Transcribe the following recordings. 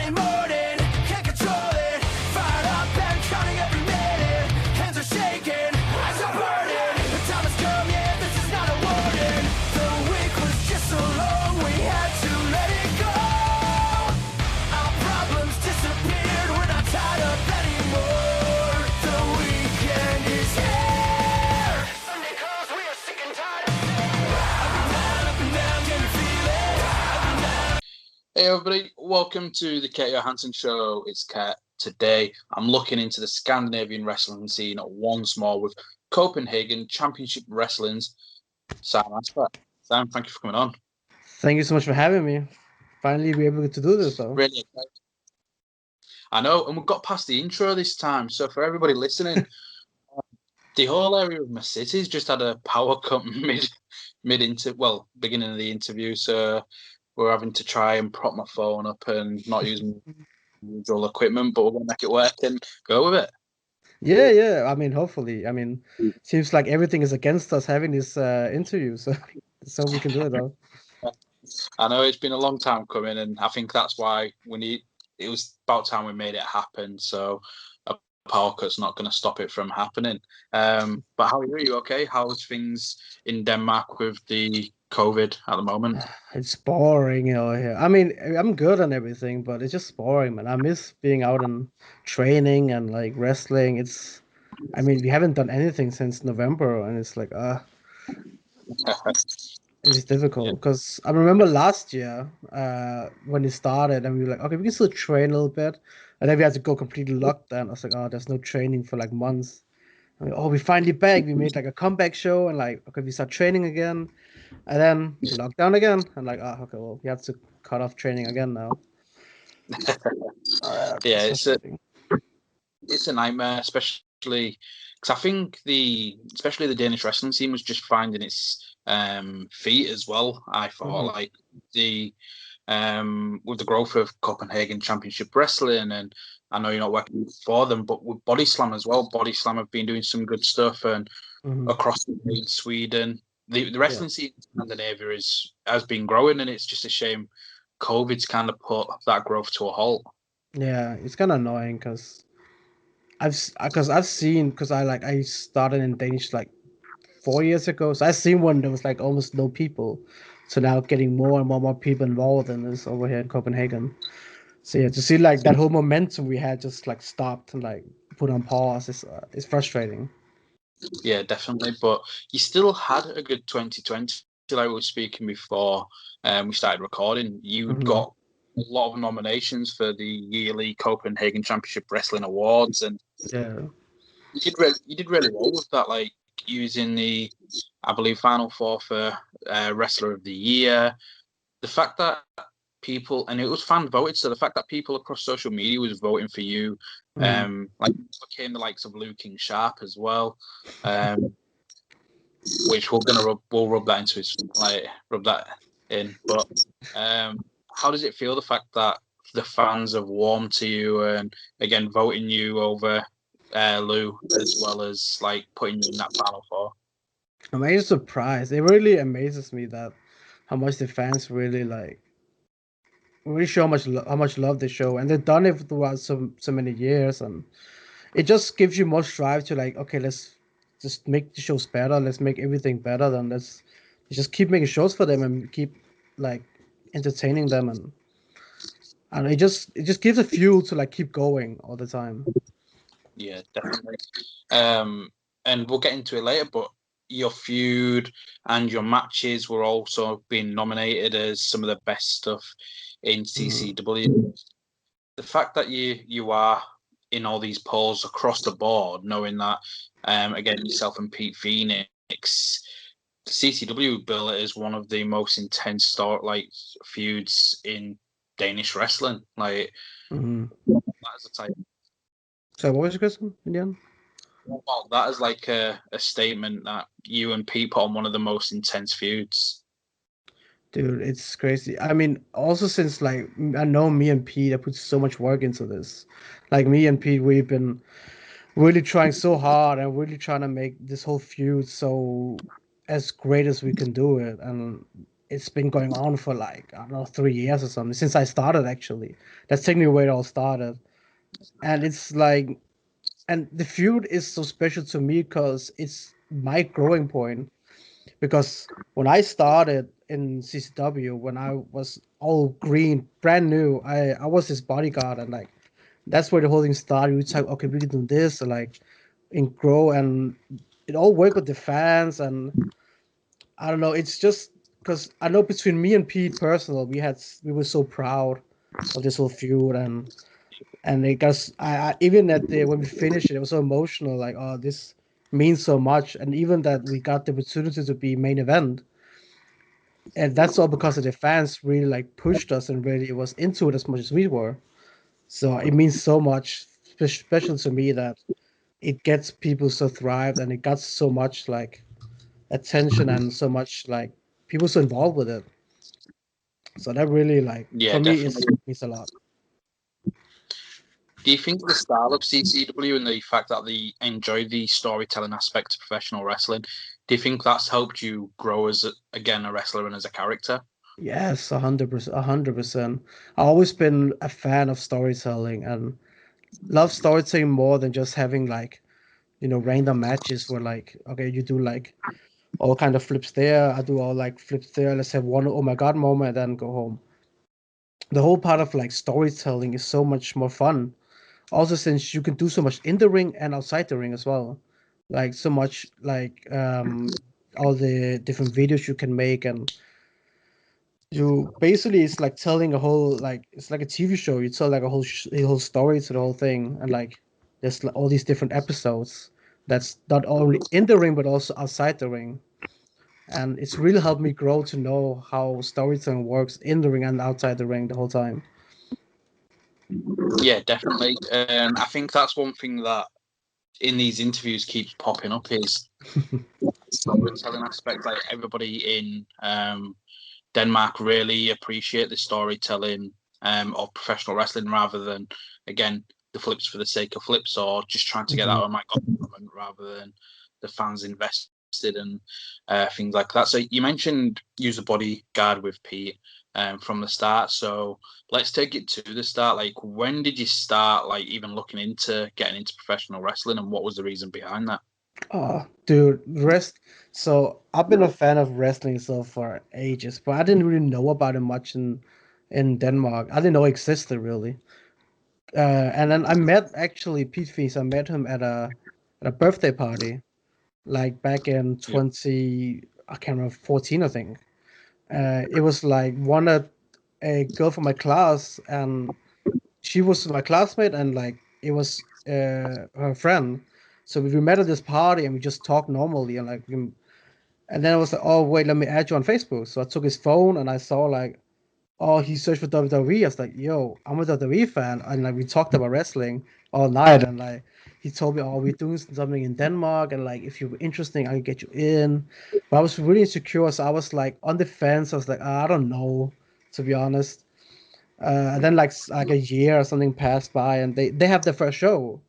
and morning, can't control it. Fired up and counting every minute. Hands are shaking, eyes are burning. The time has come, yeah, this is not a warning. The week was just so long, we had to let it go. Our problems disappeared, we're not tied up anymore. The weekend is here. Sunday calls, we are sick and tired of it. Up and down, can you feel it? Up and down. Hey everybody, welcome to the Johansson show. It's Kat. Today I'm looking into the Scandinavian wrestling scene once more with Copenhagen Championship Wrestling's Saim Ashfaq. Sam, thank you for coming on. Thank you so much for having me. Finally, be able to do this, though. Really excited. I know, and we've got past the intro this time. So for everybody listening, the whole area of my city's just had a power cut beginning of the interview. So we're having to try and prop my phone up and not use usual equipment, but we're going to make it work and go with it. Yeah. I mean, hopefully. I mean, seems like everything is against us having this interview, so we can do it, though. I know it's been a long time coming, and I think that's why it was about time we made it happen. So a power cut's not going to stop it from happening. But how are you? Are you okay? How's things in Denmark with the COVID at the moment? It's boring here. I mean, I'm good and everything, but it's just boring, man. I miss being out and training and like wrestling. I mean, we haven't done anything since November, and it's like, it's difficult because I remember last year when it started, and we were like, okay, we can still train a little bit, and then we had to go completely locked down. I was like, oh, there's no training for like months. And we finally back. We made like a comeback show, and like, okay, we start training again, and then lockdown again. And like, okay, well, we have to cut off training again now. Yeah, it's a nightmare, especially because I think especially the Danish wrestling scene was just finding its feet as well. I thought like with the growth of Copenhagen Championship Wrestling, and I know you're not working for them, but with Body Slam as well. Body Slam have been doing some good stuff, and across in Sweden, the wrestling scene in Scandinavia has been growing, and it's just a shame COVID's kind of put that growth to a halt. Yeah, it's kind of annoying because I started in Danish like 4 years ago, so I've seen when there was like almost no people, so now getting more and more people involved in this over here in Copenhagen. So yeah, to see like that whole momentum we had just like stopped and like put on pause is frustrating. Yeah, definitely. But you still had a good 2020. Like we were speaking before we started recording, you got a lot of nominations for the yearly Copenhagen Championship Wrestling Awards, and you did really well with that. Like using the, I believe, Final Four for Wrestler of the Year. The fact that people, and it was fan voted, so the fact that people across social media was voting for you, like became the likes of Luke King Sharp as well, which we'll rub that into rub that in. But how does it feel, the fact that the fans have warmed to you and again voting you over Lou, as well as like putting you in that Final Four? I'm actually surprised. It really amazes me that how much the fans really show how much love they show, and they've done it throughout so many years, and it just gives you more drive to like, okay, let's just make the shows better. Let's make everything better. Then let's just keep making shows for them and keep like entertaining them, and it just gives a fuel to like keep going all the time. Yeah, definitely. And we'll get into it later, but your feud and your matches were also being nominated as some of the best stuff in CCW. The fact that you are in all these polls across the board, knowing that again, yourself and Pete Phoenix, CCW bill it as one of the most intense feuds in Danish wrestling. Like that is a type. So what was your question in the end? Well, that is like a statement that you and Pete put on one of the most intense feuds. Dude, it's crazy. I mean, also since like I know me and Pete, I put so much work into this. Like me and Pete, we've been really trying so hard and really trying to make this whole feud so as great as we can do it. And it's been going on for like, I don't know, 3 years or something since I started. Actually, that's technically where it all started, and it's like, and the feud is so special to me because it's my growing point. Because when I started in CCW, when I was all green, brand new, I was his bodyguard, and like that's where the whole thing started. We talk, okay, we can do this, and like, and grow, and it all worked with the fans, and I don't know. It's just because I know between me and Pete personal, we were so proud of this whole feud, and it got I even at the when we finished it, it was so emotional. Like, oh, this means so much, and even that we got the opportunity to be main event, and that's all because of the fans really like pushed us and really was into it as much as we were. So it means so much, special to me that it gets people so thrived and it got so much like attention and so much like people so involved with it. So that really like Yeah, for me is definitely. means a lot. Do you think the style of CCW and the fact that they enjoy the storytelling aspect of professional wrestling, do you think that's helped you grow as again a wrestler and as a character? Yes, 100%, 100%. I've always been a fan of storytelling and love storytelling more than just having like, random matches where like, okay, you do like all kind of flips there. I do all like flips there. Let's have one oh my god moment, and then go home. The whole part of like storytelling is so much more fun. Also, since you can do so much in the ring and outside the ring as well, like so much like all the different videos you can make, and you basically it's like telling a whole like it's like a TV show. You tell like a whole story to the whole thing, and like there's like, all these different episodes. That's not only in the ring but also outside the ring, and it's really helped me grow to know how storytelling works in the ring and outside the ring the whole time. Yeah, definitely. I think that's one thing that in these interviews keeps popping up is storytelling aspect. Like everybody in Denmark really appreciate the storytelling of professional wrestling rather than again the flips for the sake of flips or just trying to get that Mhm. oh my god moment rather than the fans invested and things like that. So you mentioned use a bodyguard with Pete from the start. So let's take it to the start. Like when did you start like even looking into getting into professional wrestling and what was the reason behind that? Oh, dude, So I've been a fan of wrestling so for ages, but I didn't really know about it much in Denmark. I didn't know it existed really. And then I met actually Pete Feast. I met him at a birthday party, like back in Yeah. I can't remember, 14, I think. It was like a girl from my class, and she was my classmate, and like it was her friend. So we met at this party and we just talked normally, and and then I was like, oh wait, let me add you on Facebook. So I took his phone and I saw like, oh, he searched for WWE. I was like, yo, I'm a WWE fan, and like we talked about wrestling all night, and like he told me, oh, we're doing something in Denmark, and like if you're interesting, I can get you in. But I was really insecure, so I was like on the fence. I was like, I don't know, to be honest. And then like a year or something passed by, and they have their first show.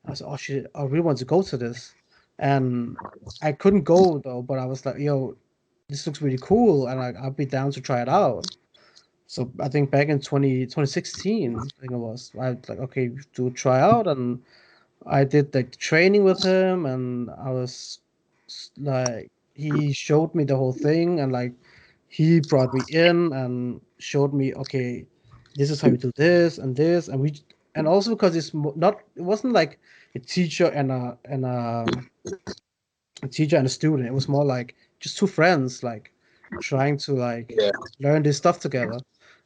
I was like, oh shit, I really want to go to this, and I couldn't go though. But I was like, yo, this looks really cool, and like I'll be down to try it out. So I think back in 2016, I think it was. I was like, okay, to try out, and I did the training with him, and I was like, he showed me the whole thing, and like he brought me in and showed me, okay, this is how you do this, and and also because it wasn't like a teacher and a teacher and a student. It was more like just two friends, like trying to like Yeah. learn this stuff together.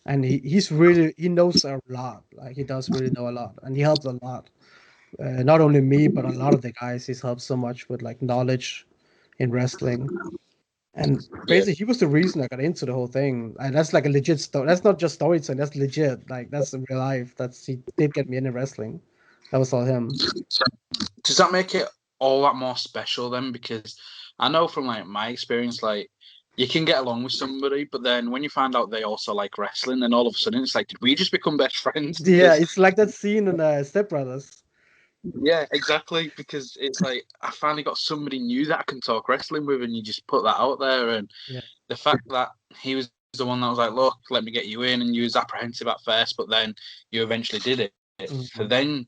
And he knows a lot. Like he does really know a lot, and he helped a lot. Not only me, but a lot of the guys. He's helped so much with like knowledge in wrestling. And Yeah. basically, he was the reason I got into the whole thing. And that's like a legit story. That's not just storytelling. That's legit. Like that's in real life. He did get me into wrestling. That was all him. Does that make it all that more special then? Because I know from like my experience, like you can get along with somebody, but then when you find out they also like wrestling, then all of a sudden it's like, did we just become best friends? Yeah, Because it's like that scene in Step Brothers. Yeah, exactly. Because it's like I finally got somebody new that I can talk wrestling with, and you just put that out there. And Yeah. the fact that he was the one that was like, "Look, let me get you in," and you was apprehensive at first, but then you eventually did it. For Mhm. then,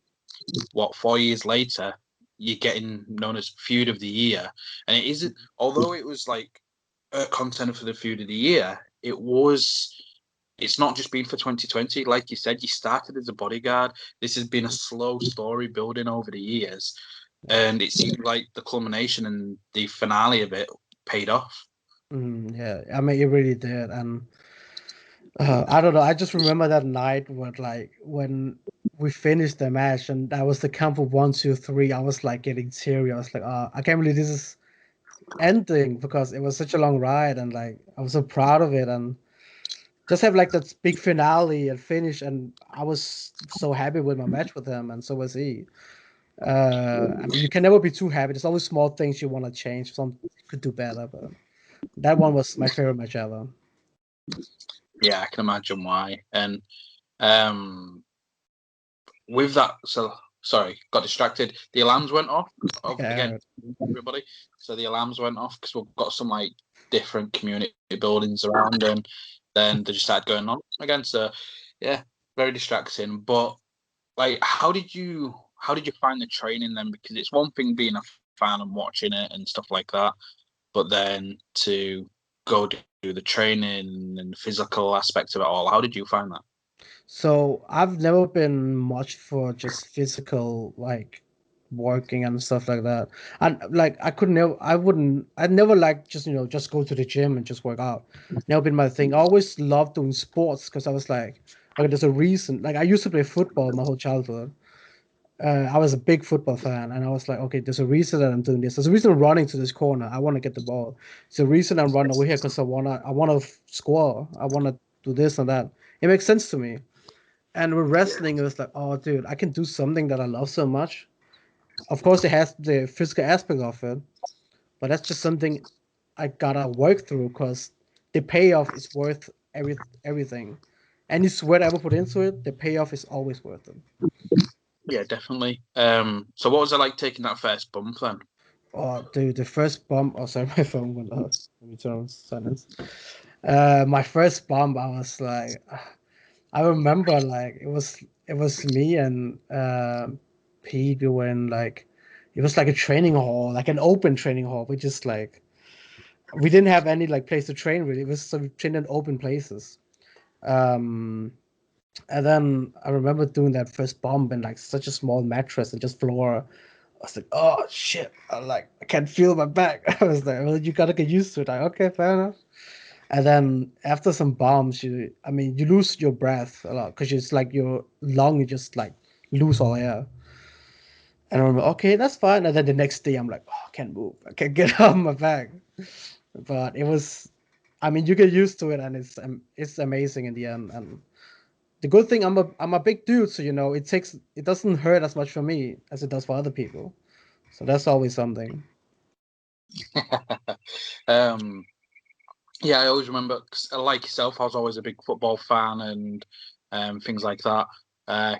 4 years later, you're getting known as Feud of the Year, and it isn't. Although it was like a contender for the Feud of the Year, it was. It's not just been for 2020. Like you said, you started as a bodyguard. This has been a slow story building over the years. And it seemed like the culmination and the finale of it paid off. Yeah, I mean, it really did, and I don't know. I just remember that night when we finished the match, and that was the count of 1, 2, 3. I was like getting teary. I was like, I can't believe this is ending because it was such a long ride, and like I was so proud of it, and just have like that big finale and finish, and I was so happy with my match with him, and so was he. I mean, you can never be too happy. There's always small things you want to change. Some could do better, but that one was my favorite match ever. Yeah, I can imagine why. And um, with that, so sorry, got distracted. The alarms went off again, Yeah. everybody. So the alarms went off because we've got some like different community buildings around, and then they just started going on again. So yeah, very distracting. But like, how did you find the training then? Because it's one thing being a fan and watching it and stuff like that, but then to go do the training and the physical aspects of it all, how did you find that? So I've never been much for just physical like working and stuff like that. And like I'd never like just go to the gym and just work out. Never been my thing. I always loved doing sports because I was like, okay, there's a reason. Like I used to play football my whole childhood. I was a big football fan, and I was like, okay, there's a reason that I'm doing this. There's a reason I'm running to this corner. I want to get the ball. There's a reason I'm running over here because I wanna score. I wanna do this and that. It makes sense to me. And with wrestling, it was like, oh, dude, I can do something that I love so much. Of course, it has the physical aspect of it, but that's just something I gotta work through because the payoff is worth everything. Any sweat I ever put into it, the payoff is always worth it. Yeah, definitely. So what was it like taking that first bump then? Oh, dude, the first bump. Oh, sorry, my phone went off. Let me turn on silence. My first bump, I was like, I remember like it was me and Pete. We were in like it was like a training hall, like an open training hall. We just like we didn't have any like place to train really. It was so we trained in open places. Um, and then I remember doing that first bump in like such a small mattress and just floor. I was like, oh shit! I can't feel my back. I was like, well, you gotta get used to it. Like, okay, fair enough. And then after some bombs, you lose your breath a lot because it's like your lung, you just like lose all air. And I'm like, okay, that's fine. And then the next day, I'm like, oh, I can't move. I can't get off my back. But it was, you get used to it, and it's amazing in the end. And the good thing, I'm a big dude, so it doesn't hurt as much for me as it does for other people. So that's always something. um, yeah, I always remember, 'cause, like yourself, I was always a big football fan and things like that.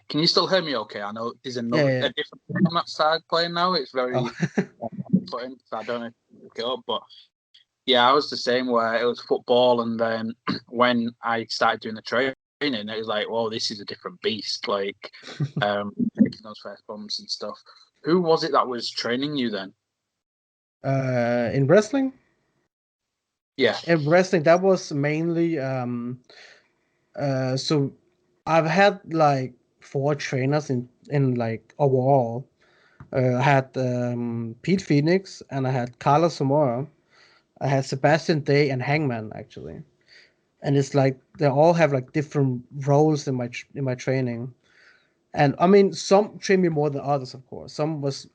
Can you still hear me okay? I know there's Yeah, another yeah. a different thing on that side playing now. It's Oh, very putting, so I don't know if you pick it up, but yeah, I was the same where it was football, and then when I started doing the training, it was like, "Whoa, this is a different beast!" Like taking those first bumps and stuff. Who was it that was training you then? in wrestling, Yeah, that was mainly so I've had like four trainers in like overall. I had Pete Phoenix and I had Carlos Zamora. I had Sebastian Day and Hangman actually, and it's like they all have like different roles in my training. And some train me more than others, of course. Some was,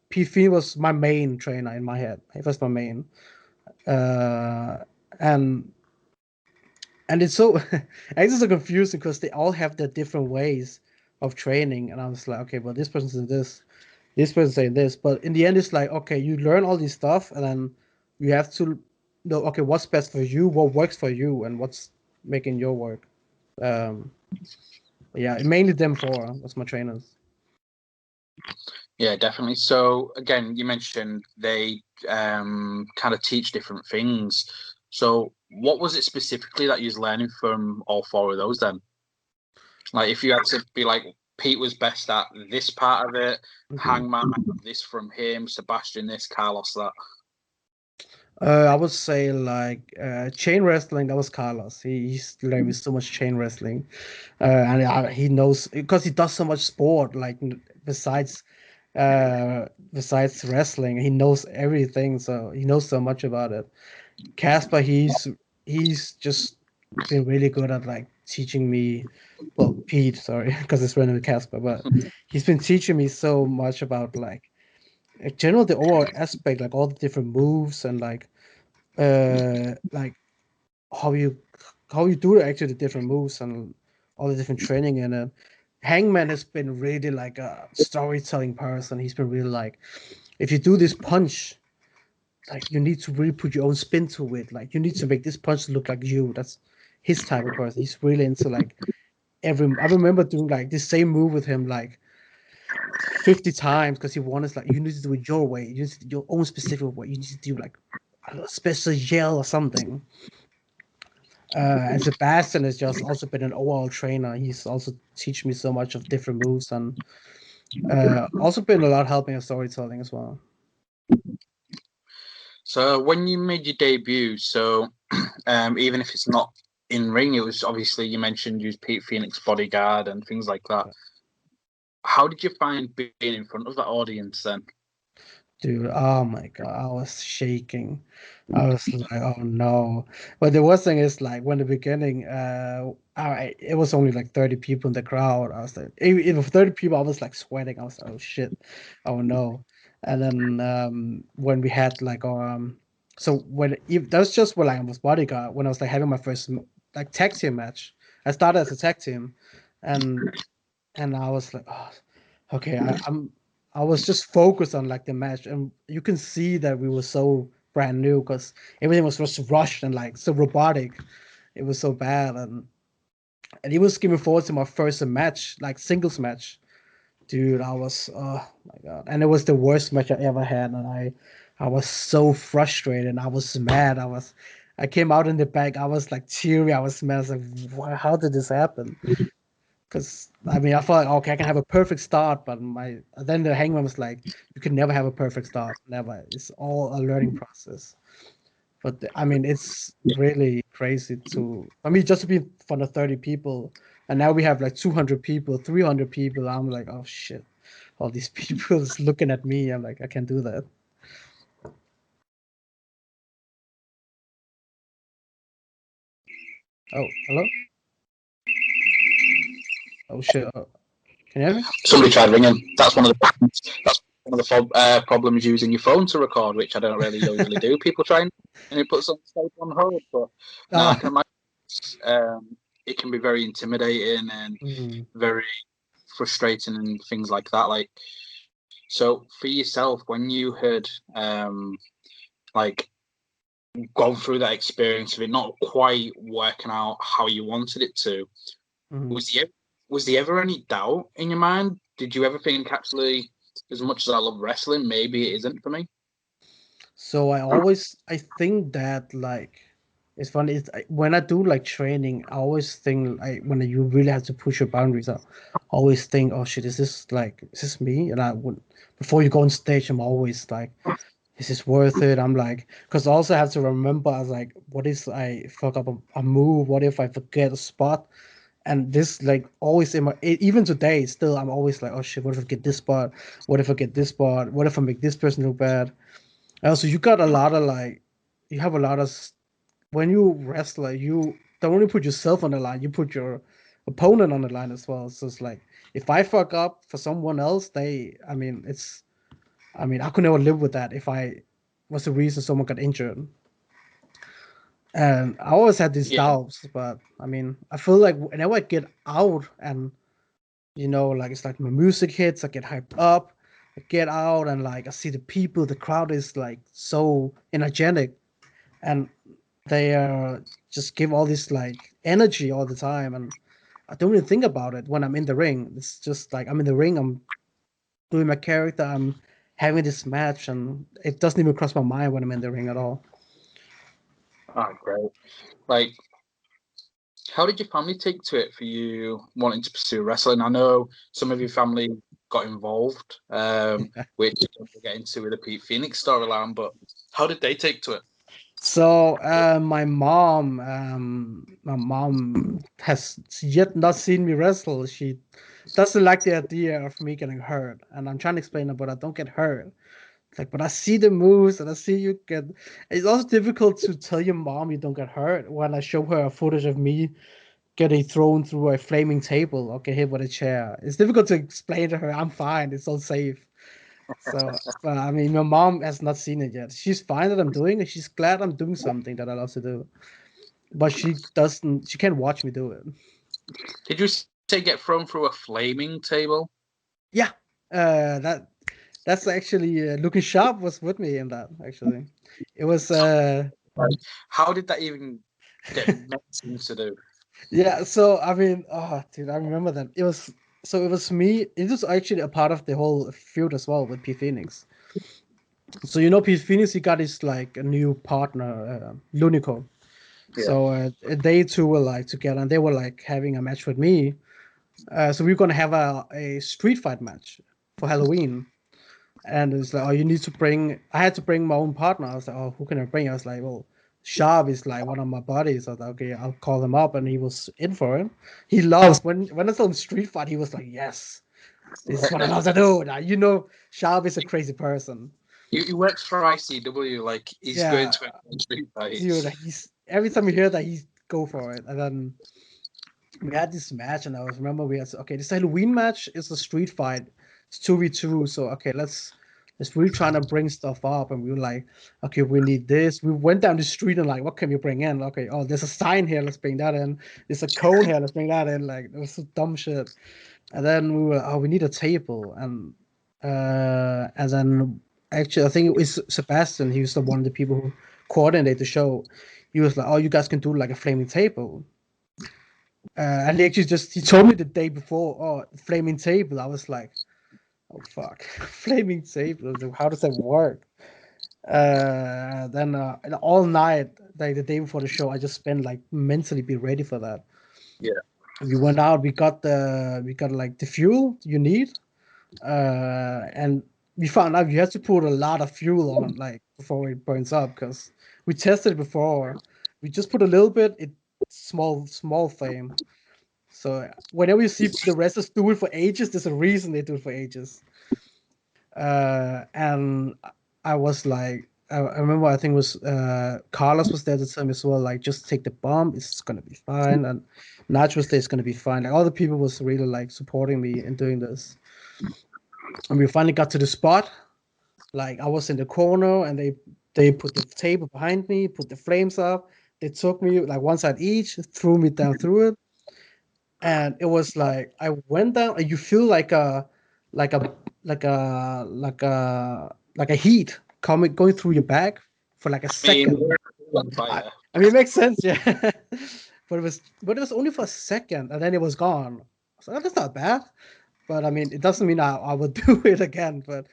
Pete Phoenix was my main trainer in my head. He was my main, uh, and it's so it's so confusing because they all have their different ways of training, and I was like, okay, well, this person's doing this person's saying this, but in the end, it's like, okay, you learn all this stuff, and then you have to know, okay, what's best for you, what works for you, and what's making your work. Um, yeah, mainly them four was my trainers. Yeah, definitely. So again, you mentioned they kind of teach different things. So what was it specifically that you was learning from all four of those then? Like if you had to be like, Pete was best at this part of it, Hangman I got this from him, Sebastian this, Carlos that. I would say like chain wrestling. That was Carlos. He's learned so much chain wrestling, and he knows because he does so much sport. Like besides, besides wrestling, he knows everything. So he knows so much about it. Casper, he's just been really good at like teaching me. Well, Pete, sorry, because it's running with Casper, but he's been teaching me so much about like in general the overall aspect, like all the different moves and like how you do actually the different moves and all the different training in it. Hangman has been really like a storytelling person. He's been really like, if you do this punch, like you need to really put your own spin to it. Like you need to make this punch look like you. That's his type of person. He's really into like every. I remember doing like the same move with him like 50 times because he wanted like you need to do it your way. You need to do your own specific way. You need to do like a special yell or something. And Sebastian has just also been an overall trainer. He's also teach me so much of different moves and also been a lot helping with storytelling as well. So when you made your debut, so even if it's not in ring, it was obviously you mentioned you was Pete Phoenix bodyguard and things like that. How did you find being in front of that audience then? Dude, oh my god, I was shaking. I was like, oh no. But the worst thing is like when the beginning, it was only like 30 people in the crowd. I was like, even 30 people, I was like sweating. I was like, oh shit, oh no. And then when we had like so that was just when like, I was bodyguard when I was like having my first like tag team match. I started as a tag team, and I was like, oh, okay, I was just focused on like the match, and you can see that we were so brand new because everything was just rushed and like so robotic. It was so bad, and he was looking forward to my first match, like singles match. Dude, I was oh my god, and it was the worst match I ever had, and I was so frustrated. And I was mad. I came out in the back. I was like teary. I was mad. I was like, how did this happen? Because I mean, I felt like okay, I can have a perfect start, but then the hangman was like, you can never have a perfect start, never. It's all a learning process. But I mean, it's really crazy to. I mean, just to be in front of 30 people, and now we have like 200 people, 300 people. I'm like, oh shit, all these people is looking at me. I'm like, I can't do that. Oh, hello. Oh shit. Can you hear me? Somebody tried ringing. That's one of the problems. That's one of the problems using your phone to record, which I don't really usually do. People try and it puts on on hold, but no, I Ah. can imagine it can be very intimidating and Mhm. very frustrating and things like that. Like, so for yourself, when you had like gone through that experience of it not quite working out how you wanted it to, Mhm. was there ever any doubt in your mind? Did you ever think actually, as much as I love wrestling, maybe it isn't for me? So I think that like it's funny. When I do like training, I always think like when you really have to push your boundaries, I always think, oh shit, is this me? And I would before you go on stage, I'm always like, is this worth it? I'm like, because I also have to remember, I was like, what if I fuck up a move? What if I forget a spot? And this like always in my even today still I'm always like, oh shit, what if I get this spot? What if I get this spot? What if I make this person look bad? Also, you got a lot of like, you have a lot of when you wrestle, you don't only put yourself on the line, you put your opponent on the line as well. So it's like if I fuck up for someone else, I mean, I could never live with that if I was the reason someone got injured. And I always had these Yeah, doubts, but I mean, I feel like whenever I get out and like it's like my music hits, I get hyped up, I get out and like I see the people, the crowd is like so energetic and they just give all this like energy all the time and I don't even think about it when I'm in the ring. It's just like I'm in the ring, I'm doing my character. I'm having this match, and it doesn't even cross my mind when I'm in the ring at all. Oh, great. Like, how did your family take to it for you wanting to pursue wrestling? I know some of your family got involved, which we'll get into with the Pete Phoenix storyline, but how did they take to it? So my mom has yet not seen me wrestle. She doesn't like the idea of me getting hurt, and I'm trying to explain her, but I don't get hurt. Like, but I see the moves and I see you get. It's also difficult to tell your mom you don't get hurt when I show her a footage of me getting thrown through a flaming table or get hit with a chair. It's difficult to explain to her I'm fine. It's all safe. So, but I mean, my mom has not seen it yet. She's fine that I'm doing it. She's glad I'm doing something that I love to do. But she doesn't. She can't watch me do it. Did you say get thrown through a flaming table? Yeah, that's actually Looking Sharp was with me in that. Actually, it was. How did that even get mentioned to do? Yeah, so I mean, oh, dude, I remember that. It was me. It was actually a part of the whole feud as well with P Phoenix. So P Phoenix, he got his like a new partner, Lunico. Yeah. So they two were like together, and they were like having a match with me. So we were gonna have a street fight match for Halloween, and it's like, oh, you need to bring. I had to bring my own partner. I was like, oh, who can I bring? I was like, well, Sharp is like one of my buddies. I was like, okay, I'll call him up, and he was in for it. He loves when I told him street fight. He was like, yes, this is what I love to do. Now, Sharp is a crazy person. He works for ICW, like he's going to a street fight. Dude, he's every time you hear that, he's go for it. And then we had this match, and I remember we had this Halloween match is a street fight. It's 2v2, so okay, let's really trying to bring stuff up, and we were like, okay, we need this. We went down the street and like, what can we bring in? Okay, oh, there's a sign here, let's bring that in. There's a cone here, let's bring that in. Like, it was some dumb shit. And then we were, oh, we need a table, and then actually I think it was Sebastian. He was the one of the people who coordinated the show. He was like, oh, you guys can do like a flaming table. And he told me the day before, oh, flaming table. I was like, oh fuck, flaming table. How does that work? Then all night, like the day before the show, I just spent like mentally be ready for that. Yeah. We went out. We got like the fuel you need, and we found out you have to put a lot of fuel on like before it burns up, because we tested it before. We just put a little bit. It's small flame. So whenever you see the wrestlers do it for ages, there's a reason they do it for ages. And I was like, I remember, I think it was Carlos was there to tell me as well, like, just take the bomb, it's gonna be fine. And Nacho was there, it's gonna be fine. Like, all the people was really like supporting me in doing this. And we finally got to the spot. Like, I was in the corner, and they put the table behind me, put the flames up. They took me like one side each, threw me down through it. And it was like I went down, and you feel like a heat going through your back for like a second. I mean, it makes sense, yeah. but it was only for a second, and then it was gone. So that's not bad. But I mean, it doesn't mean I would do it again. But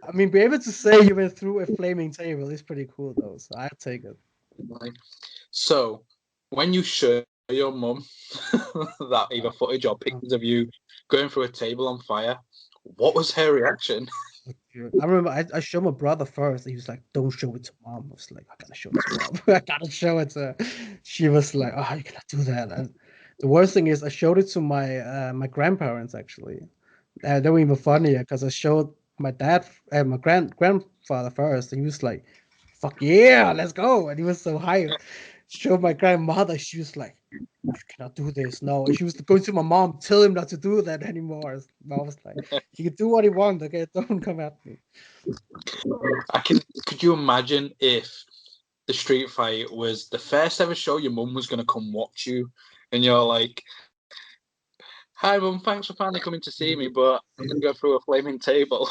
I mean, be able to say you went through a flaming table is pretty cool, though. So I'd take it. So when you show your mum that either footage or pictures of you going through a table on fire, what was her reaction? I remember I showed my brother first. He was like, "Don't show it to mom." I was like, "I gotta show it to mom. I gotta show it to her." She was like, "Oh, you cannot do that." And the worst thing is, I showed it to my grandparents. Actually, they were even funnier because I showed my dad and my grandfather first, and he was like, "Fuck yeah, let's go!" And he was so hyped. Showed my grandmother. She was like, "You cannot do this." No, she was going to my mom, tell him not to do that anymore. Mom was like, "He can do what he wants, okay? Don't come at me." Could you imagine if the street fight was the first ever show your mum was going to come watch you, and you're like, "Hi mum, thanks for finally coming to see me, but I'm going to go through a flaming table."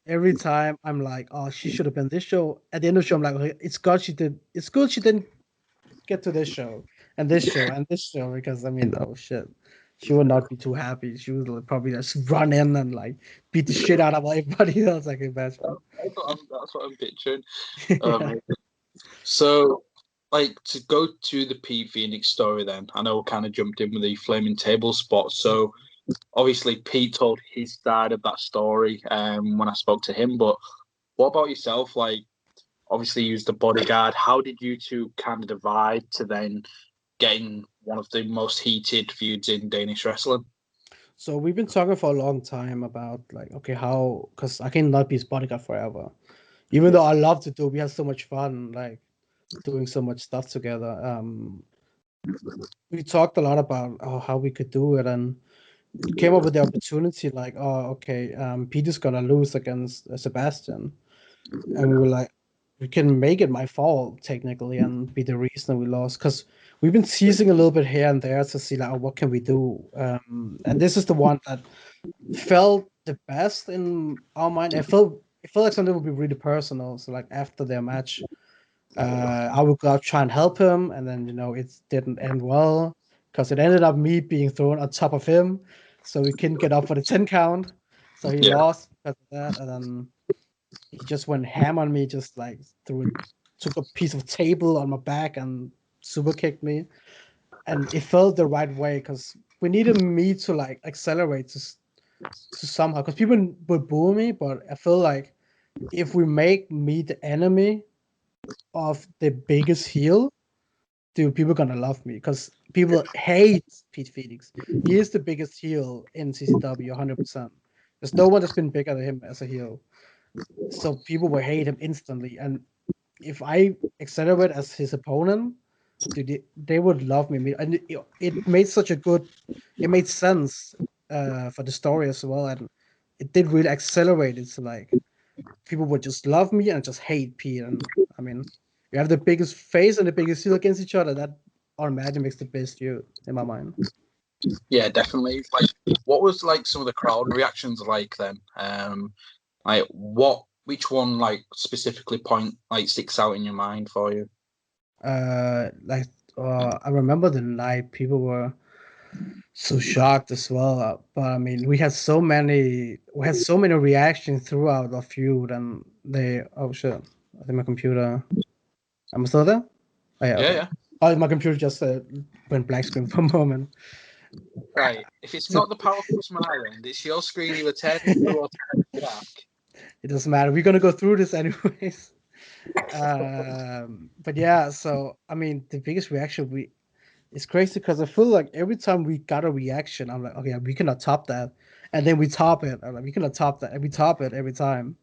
Every time I'm like, "Oh, she should have been this show." At the end of the show, I'm like, okay, "It's good she didn't get to this show and this show and this show," because I mean, oh shit. she would not be too happy. She would like, probably just run in and like beat the shit out of everybody else. I can imagine. That's what I'm picturing. Yeah. So, like, to go to the Pete Phoenix story then, I know we kind of jumped in with the flaming table spot. So, obviously, Pete told his side of that story when I spoke to him. But what about yourself? Like, obviously, you was the bodyguard. How did you two kind of divide to then getting one of the most heated feuds in Danish wrestling? So we've been talking for a long time about like, okay, how, because I cannot be his bodyguard forever. Even though I love to do, we had so much fun, like doing so much stuff together. We talked a lot about how we could do it, and came up with the opportunity, like, oh, okay, Peter's gonna lose against Sebastian, and we were like, we can make it my fault technically and be the reason we lost, because we've been teasing a little bit here and there to see like, oh, what can we do, and this is the one that felt the best in our mind. It felt like something would be really personal. So like after their match, I would go out try and help him, and then it didn't end well because it ended up me being thrown on top of him, so we couldn't get up for the 10 count. So he Yeah. lost because of that, and then he just went ham on me, just like took a piece of table on my back and super kicked me, and it felt the right way because we needed me to like accelerate to somehow, because people would boo me, but I feel like if we make me the enemy of the biggest heel, dude, people gonna love me because people hate Pete Phoenix. He is the biggest heel in CCW, 100%. There's no one that's been bigger than him as a heel. So people will hate him instantly. And if I accelerate as his opponent, dude, they would love me. And it made such a good, it made sense for the story as well. And it did really accelerate it. So like people would just love me and just hate Pete. And I mean, you have the biggest face and the biggest heel against each other. That automatically makes the best you in my mind. Yeah, definitely. Like, what was like some of the crowd reactions like then? Like, which one like specifically sticks out in your mind for you? Like I remember the night people were so shocked as well. But I mean, we had so many reactions throughout the feud, and oh shit, I think my computer. Am I still there? Oh yeah, Yeah, okay. yeah. Oh, my computer just went black screen for a moment. Right. If it's So not the power from my end, it's your screen. You were turning through or turning back. it doesn't matter. We're gonna go through this anyways. But yeah, so I mean, the biggest reaction it's crazy because I feel like every time we got a reaction, I'm like, okay, we cannot top that, and then we top it. I'm like, we cannot top that, and we top it every time.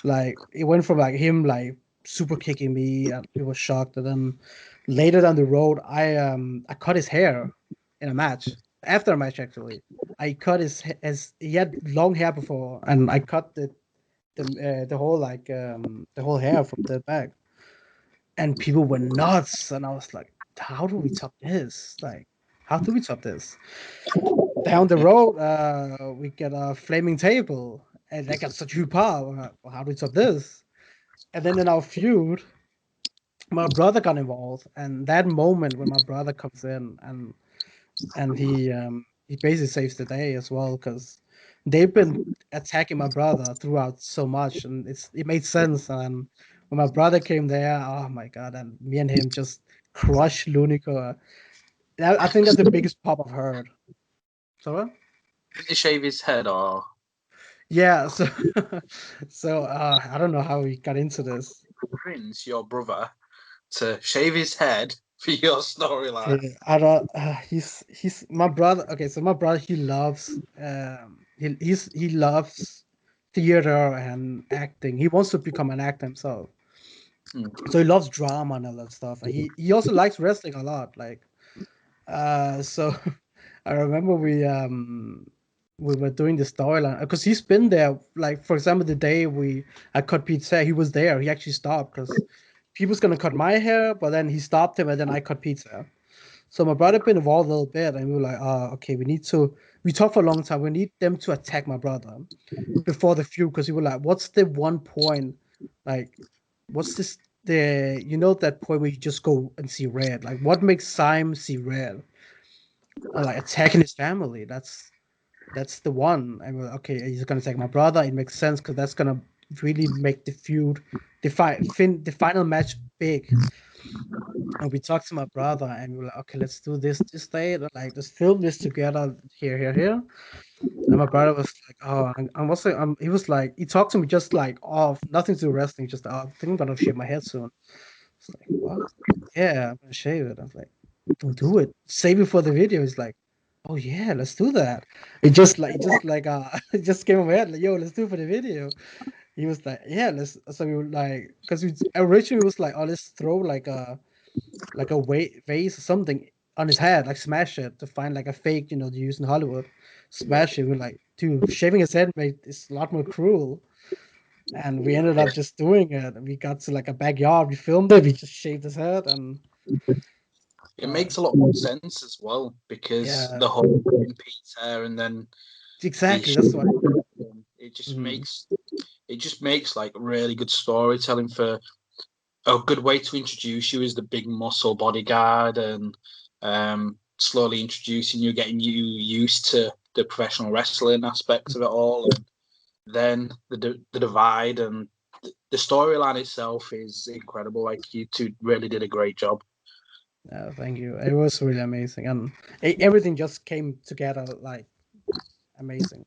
Like it went from like him like super kicking me, and we were shocked, and then later down the road, I cut his hair in a match after a match actually. I cut as he had long hair before, and I cut the whole the whole hair from the back, and people were nuts, and I was like, how do we top this? Like, how do we top this? Down the road, we get a flaming table, and they got such huge power. How do we top this? And then in our feud, my brother got involved, and that moment when my brother comes in and he basically saves the day as well, because they've been attacking my brother throughout so much, and it made sense. And when my brother came there, oh my god, and me and him just crushed Lunico. I think that's the biggest pop I've heard. So Did he shave his head or yeah, so I don't know how we got into this. Prince, your brother, to shave his head for your storyline? Yeah, I don't. He's my brother. Okay, so my brother he loves theater and acting. He wants to become an actor himself. So he loves drama and all that stuff. And he also likes wrestling a lot. Like so I remember we were doing the storyline because he's been there. Like for example, the day I cut Pete's hair, he was there. He actually stopped because he was gonna cut my hair, but then he stopped him, and then I cut Pete's hair. So my brother been involved a little bit, and we were like, okay, we talked for a long time. We need them to attack my brother before the feud, because we were like, what's the one point, like, what's that point where you just go and see red? Like, what makes Saim see red? like attacking his family. That's the one. And we're like, okay, he's gonna attack my brother. It makes sense because that's gonna really make the feud, the final match big. And we talked to my brother, and we were like, okay, let's do this day. Like, let's film this together here. And my brother was like, oh, I'm also, he was like, he talked to me just like, oh, nothing to do with wrestling, just, oh, I think I'm gonna shave my head soon. It's like, what? Yeah, I'm gonna shave it. I was like, don't do it. Save it for the video. He's like, oh yeah, let's do that. It just came in my head, like, yo, let's do it for the video. He was like, yeah, let's. So we were like, because we originally was like, oh, let's throw like a vase or something on his head, like smash it to find like a fake, to use in Hollywood. Smash it. We're like, dude, shaving his head is a lot more cruel. And we ended up just doing it. We got to like a backyard. We filmed it. We just shaved his head, and It makes a lot more sense as well because yeah, the whole Pete's hair and then exactly. the That's why. it just Mhm. makes like really good storytelling for a good way to introduce you as the big muscle bodyguard and slowly introducing you, getting you used to the professional wrestling aspects of it all, and then the divide and the storyline itself is incredible. Like you two really did a great job. Thank you. It was really amazing, and everything just came together like amazing.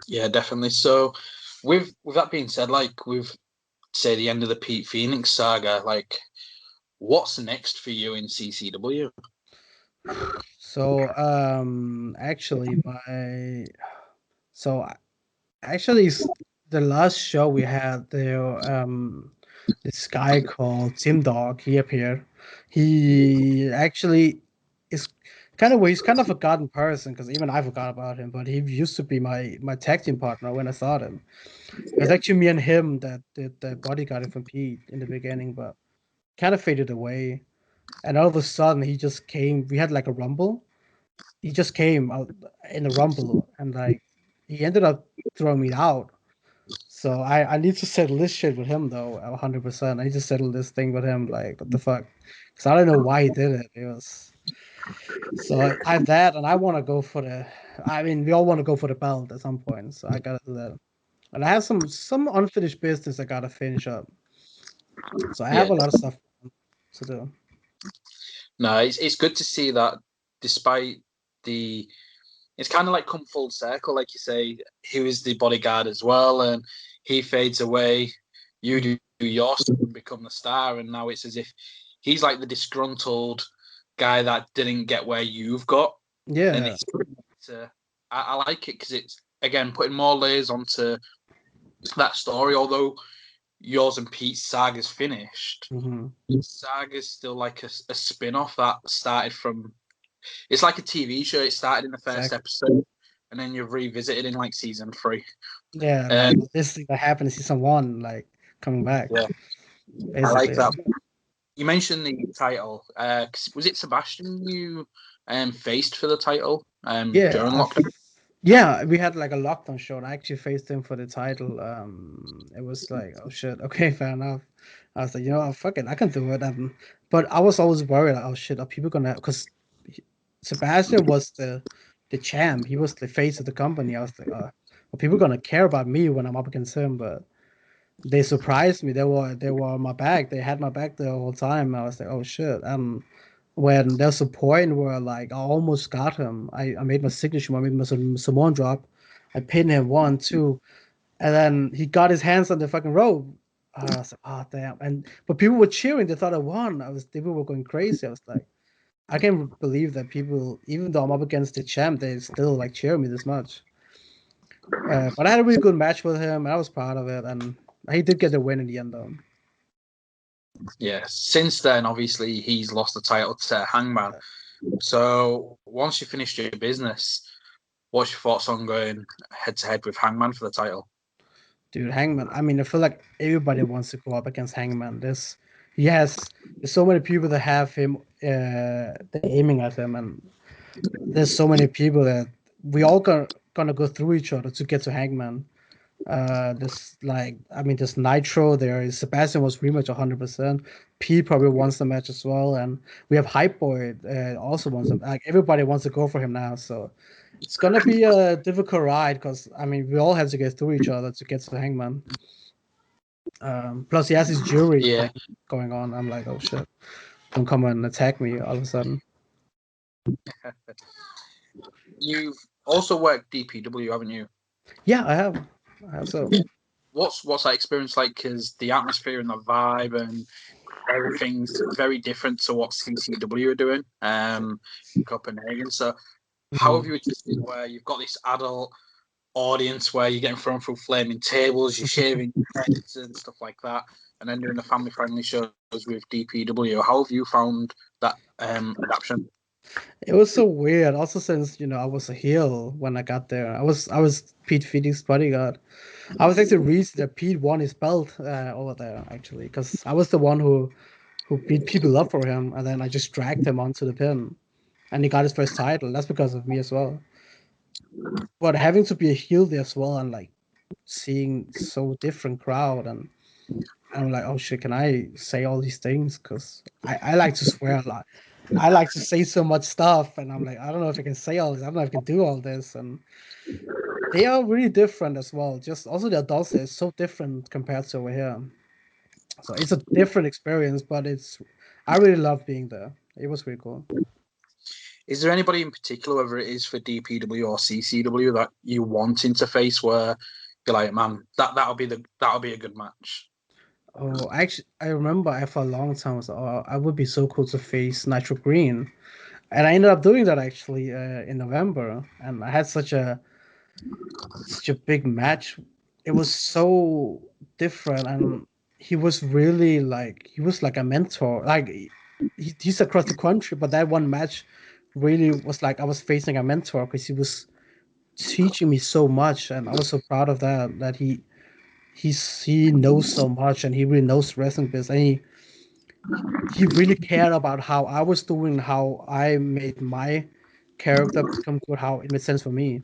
Yeah, definitely. So, with that being said, like with say the end of the Pete Phoenix saga, like what's next for you in CCW? So, actually, my so actually, the last show we had there, this guy called Tim Dog, he appeared. He actually is he's kind of a forgotten person because even I forgot about him. But he used to be my tag team partner when I saw him. It was actually me and him that did the bodyguarding from Pete in the beginning, but kind of faded away. And all of a sudden, he just came. We had like a rumble. He just came out in the rumble, and like he ended up throwing me out. So I need to settle this shit with him though, 100%. I need to settle this thing with him. Like, what the fuck? Because I don't know why he did it. It was so I have that, and I want to go for the. I mean, we all want to go for the belt at some point, so I gotta do that. And I have some unfinished business I gotta finish up. So I have Yeah, a lot of stuff to do. no, it's good to see that despite the it's kind of like come full circle, like you say. He was the bodyguard as well, and he fades away. You do your stuff and become the star, and now it's as if he's like the disgruntled guy that didn't get where you've got, and Yeah. I like it because it's again putting more layers onto that story. Although yours and Pete's saga's finished, Hmm. saga's still like a spin-off that started from. It's like a TV show. It started in the first Exactly. episode, and then you've revisited in like season 3. Yeah, like And this thing that happened in season one, like coming back, yeah, I like basically. that. You mentioned the title. Was it Sebastian you faced for the title Yeah, during lockdown? yeah, we had like a lockdown show, and I actually faced him for the title. It was like, oh shit, okay, fair enough. I was like, fuck it, I can do it. But I was always worried, like, oh shit, are people gonna? Because Sebastian was the champ, he was the face of the company. I was like, are people gonna care about me when I'm up against him? But they surprised me. They were on my back. They had my back the whole time. I was like, oh shit. When there's a point where like I almost got him, I made my signature. I made my Samoan drop. I pinned him 1, 2, and then he got his hands on the fucking rope. I was like, oh damn! But people were cheering. They thought I won. People were going crazy. I was like, I can't believe that people, even though I'm up against the champ, they still like cheer me this much. But I had a really good match with him, and I was proud of it. And he did get the win in the end, though. Yeah. Since then, obviously, he's lost the title to Hangman. So once you finished your business, what's your thoughts on going head to head with Hangman for the title? Dude, Hangman. I mean, I feel like everybody wants to go up against Hangman. There's so many people that have him, they're aiming at him, and there's so many people that we all gonna go through each other to get to Hangman. This Nitro. There is Sebastian was pretty much 100%. Pete probably wants the match as well, and we have Hype Boy also wants him. Like everybody wants to go for him now, so it's gonna be a difficult ride because we all have to get through each other to get to Hangman. Plus he has his jury Yeah. thing going on. I'm like, oh shit, don't come and attack me all of a sudden. You've also worked DPW, haven't you? Yeah, I have. So. What's that experience like? Because the atmosphere and the vibe and everything's very different to what CCW are doing in Copenhagen. So how have you adjusted where you've got this adult audience where you're getting thrown through flaming tables, you're shaving heads and stuff like that, and then doing the family-friendly shows with DPW? How have you found that adaptation? It was so weird. Also, since I was a heel when I got there, I was Pete Phoenix's bodyguard. I was actually the reason that Pete won his belt over there, actually, because I was the one who beat people up for him, and then I just dragged him onto the pin, and he got his first title. That's because of me as well. But having to be a heel there as well, and like seeing so different crowd, and I'm like, oh shit, can I say all these things? Because I like to swear a lot. I like to say so much stuff, and I'm like, I don't know if I can say all this. I don't know if I can do all this, and they are really different as well. Just also the adults is so different compared to over here. So it's a different experience, but I really love being there. It was pretty cool. Is there anybody in particular, whether it is for DPW or CCW, that you want to face where you're like, man, that'll be a good match? Oh, actually, I remember for a long time, I was, oh, I would be so cool to face Nitro Green, and I ended up doing that actually in November, and I had such a big match. It was so different, and he was really like a mentor. Like he's across the country, but that one match really was like I was facing a mentor because he was teaching me so much, and I was so proud of that. That he knows so much, and he really knows wrestling business, and he really cared about how I was doing, how I made my character become good, how it made sense for me.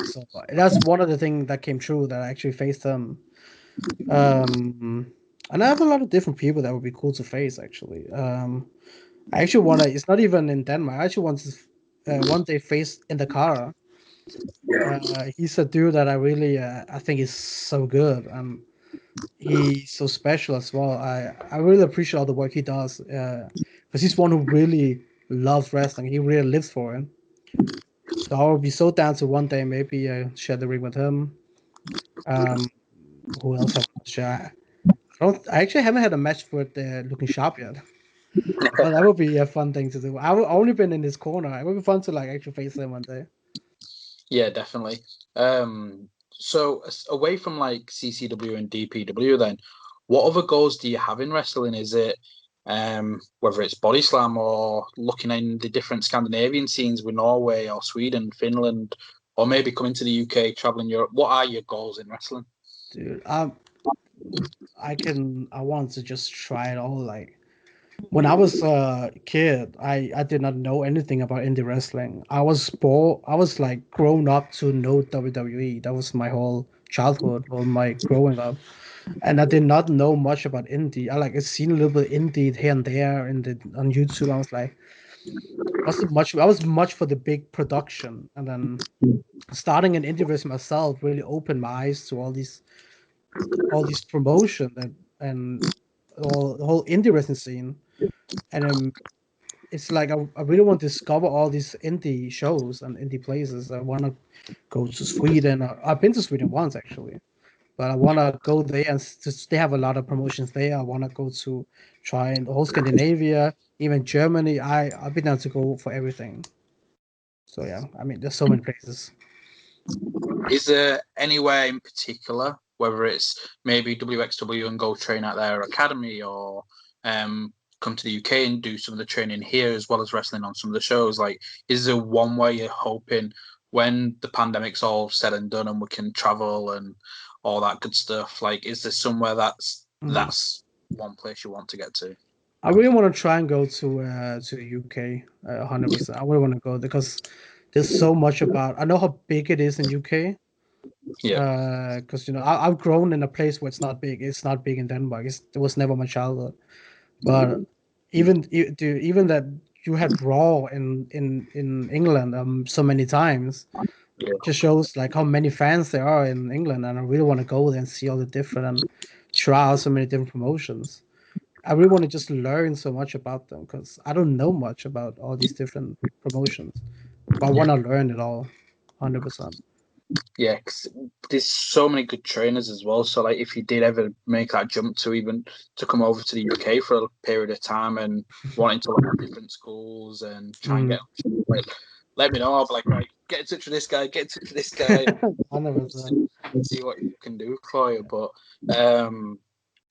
So that's one of the things that came true that I actually faced him. And I have a lot of different people that would be cool to face actually. I actually want to. It's not even in Denmark. I actually want to one day face in the car. He's a dude that I really I think is so good. He's so special as well. I really appreciate all the work he does because he's one who really loves wrestling. He really lives for it. So I would be so down to one day maybe share the ring with him. Who else I want to share? I actually haven't had a match with Looking Sharp yet. But that would be a fun thing to do. I've only been in his corner. It would be fun to like actually face him one day. Yeah, definitely. So away from like CCW and DPW, then what other goals do you have in wrestling? Is it whether it's body slam or looking in the different Scandinavian scenes with Norway or Sweden, Finland, or maybe coming to the UK, traveling Europe? What are your goals in wrestling? Dude, I want to just try it all. Like when I was a kid, I did not know anything about indie wrestling. I was like grown up to know WWE. That was my whole childhood, all my growing up. And I did not know much about indie. I seen a little bit of indie here and there on YouTube. I was like, wasn't much. I was much for the big production, and then starting an indie wrestling myself really opened my eyes to all these promotion and all the whole indie wrestling scene. And it's like I really want to discover all these indie shows and indie places. I want to go to Sweden. I've been to Sweden once actually, but I want to go there and they have a lot of promotions there. I want to go to try in the whole Scandinavia, even Germany. I've been down to go for everything. So yeah, there's so many places. Is there anywhere in particular, whether it's maybe WXW and go train at their academy, or come to the UK and do some of the training here as well as wrestling on some of the shows? Like, is there one way you're hoping when the pandemic's all said and done and we can travel and all that good stuff? Like, is there somewhere that's one place you want to get to? I really want to try and go to the UK 100%. I really want to go because there's so much about. I know how big it is in UK, Yeah. Because I've grown in a place where it's not big. It's not big in Denmark. It was never my childhood. But even that you had Raw in England so many times Yeah. just shows like how many fans there are in England, and I really want to go there and see all the different and try out so many different promotions. I really want to just learn so much about them because I don't know much about all these different promotions, but I want to learn it all, 100%. Yeah, 'cause there's so many good trainers as well. So like, if you did ever make that jump to even to come over to the UK for a period of time and wanting to look at different schools and try and get, like, let me know. I'll be like, right, get in touch with this guy, get in touch with this guy, 100%. see what you can do for you. But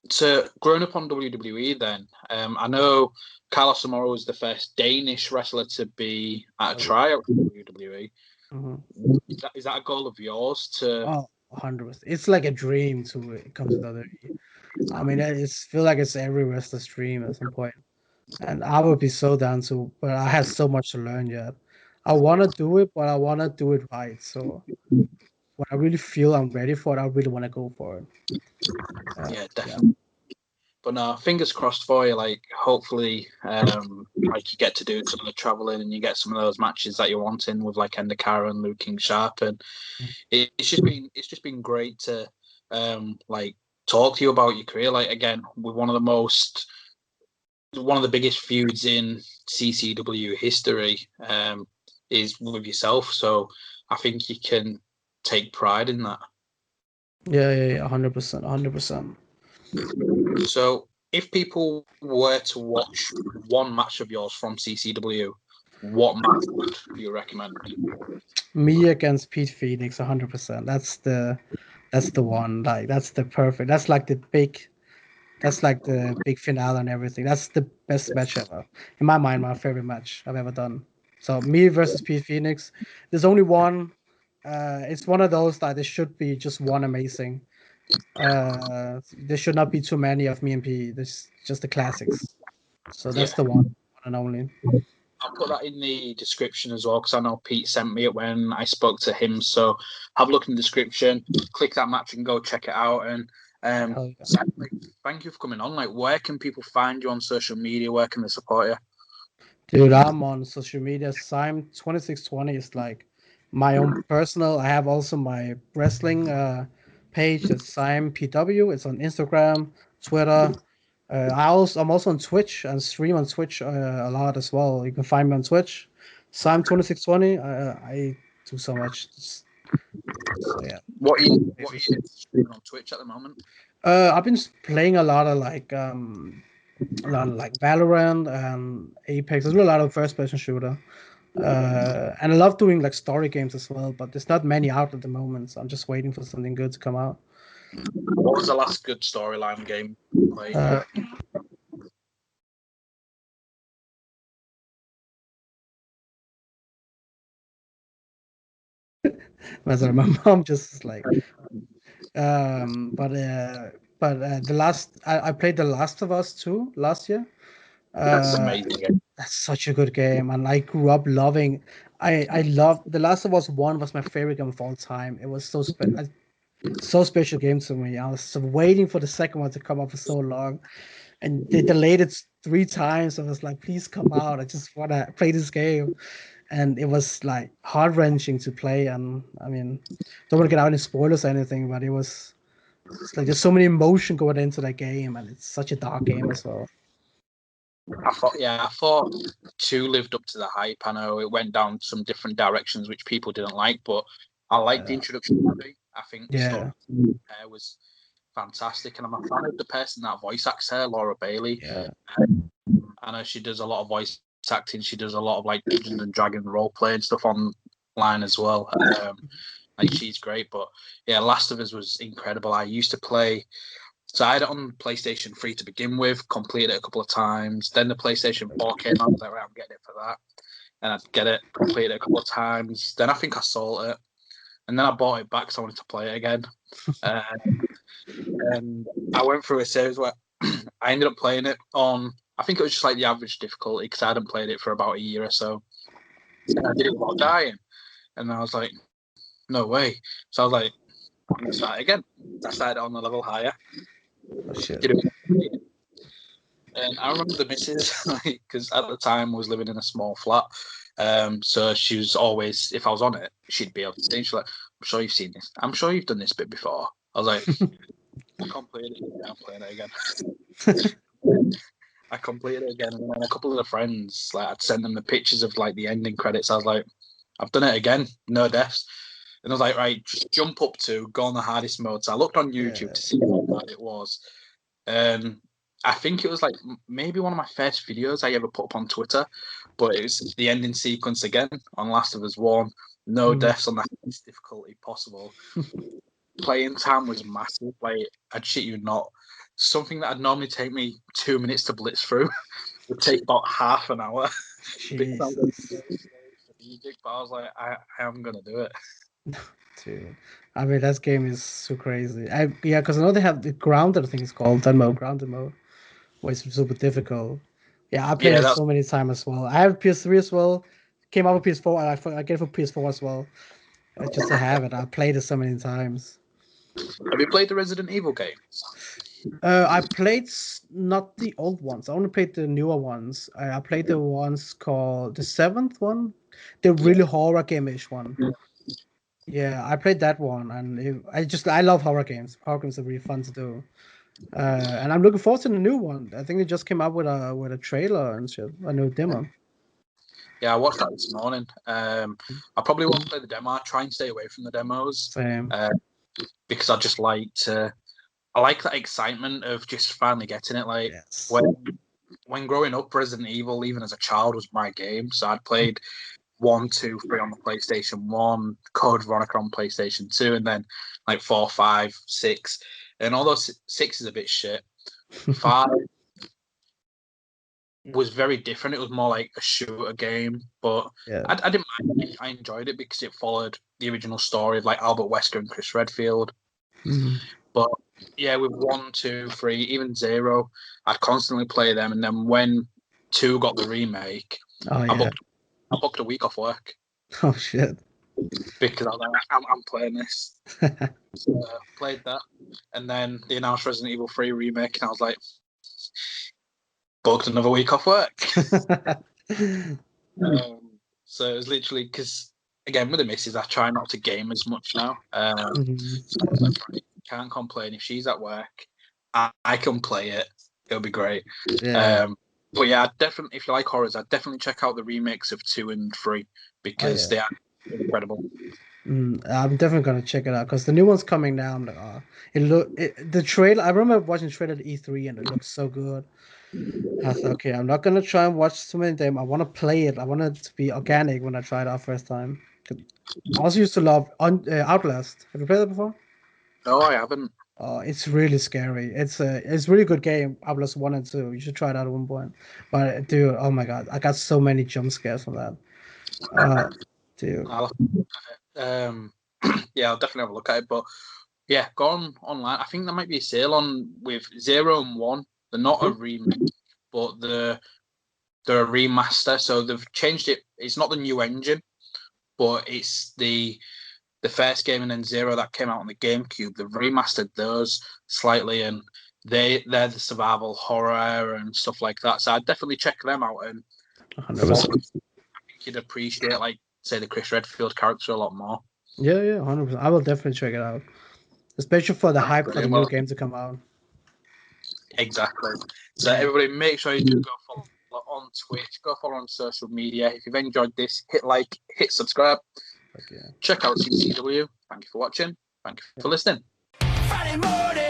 so growing up on WWE, then I know Carlos Zamora was the first Danish wrestler to be at a tryout for WWE. Mhm. Is that a goal of yours to? Oh, 100%. It's like a dream to come to WWE. I mean, it's feel like it's every wrestler's dream at some point. And I would be so down to, but I have so much to learn yet. I want to do it, but I want to do it right. So when I really feel I'm ready for it, I really want to go for it. Yeah, Yeah. definitely. But no, fingers crossed for you. Like, hopefully, like you get to do some of the traveling and you get some of those matches that you're wanting with like Endicaro and Luke King Sharp. And it's just been great to like talk to you about your career. Like, again, with one of the biggest feuds in CCW history is with yourself. So I think you can take pride in that. Yeah, 100%, 100%. So, if people were to watch one match of yours from CCW, what match would you recommend? Me against Pete Phoenix, 100%. That's the one. Like that's the perfect. That's like the big finale and everything. That's the best match ever. In my mind, my favorite match I've ever done. So me versus Pete Phoenix. There's only one. It's one of those that there should be just one amazing. There should not be too many of me and P. There's just the classics. So that's Yeah, the one and only. I'll put that in the description as well because I know Pete sent me it when I spoke to him. So have a look in the description, click that match and go check it out. And Hell yeah. like, thank you for coming on. Like, where can people find you on social media? Where can they support you? Dude, I'm on social media. Saim2620 is like my own personal. I have also my wrestling page. That's Saim PW. It's on Instagram, Twitter. I'm also on Twitch and stream on Twitch a lot as well. You can find me on Twitch, Saim2620. I do so much. So yeah. What are you streaming on Twitch at the moment? I've been playing a lot of like Valorant and Apex. I do a lot of first person shooter. And I love doing like story games as well, but there's not many out at the moment, so I'm just waiting for something good to come out. What was the last good storyline game you played? Sorry, my mom just is like, but the last I played The Last of Us 2 last year. That's Uh, amazing. that's such a good game, and I grew up loving. I love The Last of Us 1 was my favorite game of all time. It was so special game to me. I was waiting for the second one to come out for so long, and they delayed it 3 times. I was like, please come out. I just want to play this game. And it was like heart wrenching to play. And I mean, don't want to get out any spoilers or anything, but it's like there's so many emotion going into that game, and it's such a dark game as well. I thought two lived up to the hype. I know it went down some different directions which people didn't like, but I liked the introduction of it. I think the story was fantastic, and I'm a fan of the person that voice acts her, Laura Bailey. Yeah. I know she does a lot of voice acting. She does a lot of like Dungeons and Dragons role playing stuff online as well. Like she's great, but yeah, Last of Us was incredible. I used to play. So I had it on PlayStation 3 to begin with, completed it a couple of times. Then the PlayStation 4 came out. I was like, right, I'm getting it for that. And I'd get it, complete it a couple of times. Then I think I sold it. And then I bought it back because I wanted to play it again. And I went through a series where I ended up playing it on, I think it was just like the average difficulty because I hadn't played it for about a year or so. And I did it while dying. And I was like, no way. So I was like, I started again. I started on a level higher. Oh shit. And I remember the missus, because at the time I was living in a small flat. So she was always, if I was on it, she'd be able to see. She's like, I'm sure you've seen this. I'm sure you've done this bit before. I was like, I completed it. I'm playing it again. I completed it again. And then a couple of the friends, like, I'd send them the pictures of like the ending credits. I was like, I've done it again. No deaths. And I was like, right, just jump up to go on the hardest mode. So I looked on YouTube to see how hard it was. I think it was like maybe one of my first videos I ever put up on Twitter, but it was the ending sequence again on Last of Us 1. No deaths on the highest difficulty possible. Playing time was massive. Like, I'd shit you not. Something that would normally take me 2 minutes to blitz through would take about half an hour. Jesus. But I was like, I am going to do it. Dude. I mean, that game is so crazy. Because I know they have the grounded, I think it's called, that mode, grounded mode, where it's super difficult. Yeah, I played it so many times as well. I have PS3 as well. Came out with PS4, and I get it for PS4 as well. Just to have it. I played it so many times. Have you played the Resident Evil games? I played not the old ones. I only played the newer ones. I played the ones called the 7th one, the really horror game-ish one. Yeah, I played that one, and I love horror games. Horror games are really fun to do. And I'm looking forward to the new one. I think they just came out with a trailer and shit, a new demo. Yeah, I watched that this morning. I probably won't play the demo. I try and stay away from the demos. Same. Because I just I like that excitement of just finally getting it. Like, Yes. when growing up, Resident Evil, even as a child, was my game. So I'd played 1, 2, 3 on the PlayStation 1, Code Veronica on PlayStation 2, and then like 4, 5, 6. And although 6 is a bit shit, 5 was very different. It was more like a shooter game, but Yeah. I didn't mind it. I enjoyed it because it followed the original story of like Albert Wesker and Chris Redfield. But yeah, with 1, 2, 3, even 0, I'd constantly play them. And then when 2 got the remake, I booked a week off work. Oh shit. Because I was like, I'm playing this. So played that. And then they announced Resident Evil 3 remake, and I was like, booked another week off work. So it was literally because, again, with the missus, I try not to game as much now. So I was like, right, can't complain. If she's at work, I can play it. It'll be great. Yeah. But yeah, definitely, if you like horrors, I'd definitely check out the remakes of 2 and 3 because they are incredible. I'm definitely gonna check it out because the new one's coming now. I'm like, the trailer. I remember watching the trailer at E3 and it looks so good. I thought, okay, I'm not gonna try and watch so many of them. I want to play it. I want it to be organic when I try it out first time. I also used to love Outlast. Have you played that before? No, I haven't. It's really scary. It's a really good game. Outlast 1 and 2. You should try it out at one point. But dude, oh my god, I got so many jump scares from that. Dude. Yeah, I'll definitely have a look at it. But yeah, go on online. I think there might be a sale on with 0 and 1. They're not a remake, but they're a remaster. So they've changed it. It's not the new engine, but it's the first game and then 0 that came out on the GameCube. They've remastered those slightly, and they're the survival horror and stuff like that. So I'd definitely check them out. And 100%. I think you'd appreciate, like, say, the Chris Redfield character a lot more. Yeah, 100%. I will definitely check it out, especially for the hype for the new game to come out. Exactly. So everybody, make sure you do go follow on Twitch, go follow on social media. If you've enjoyed this, hit like, hit subscribe. Check out CCW. Thank you for watching. Thank you for listening. Friday morning.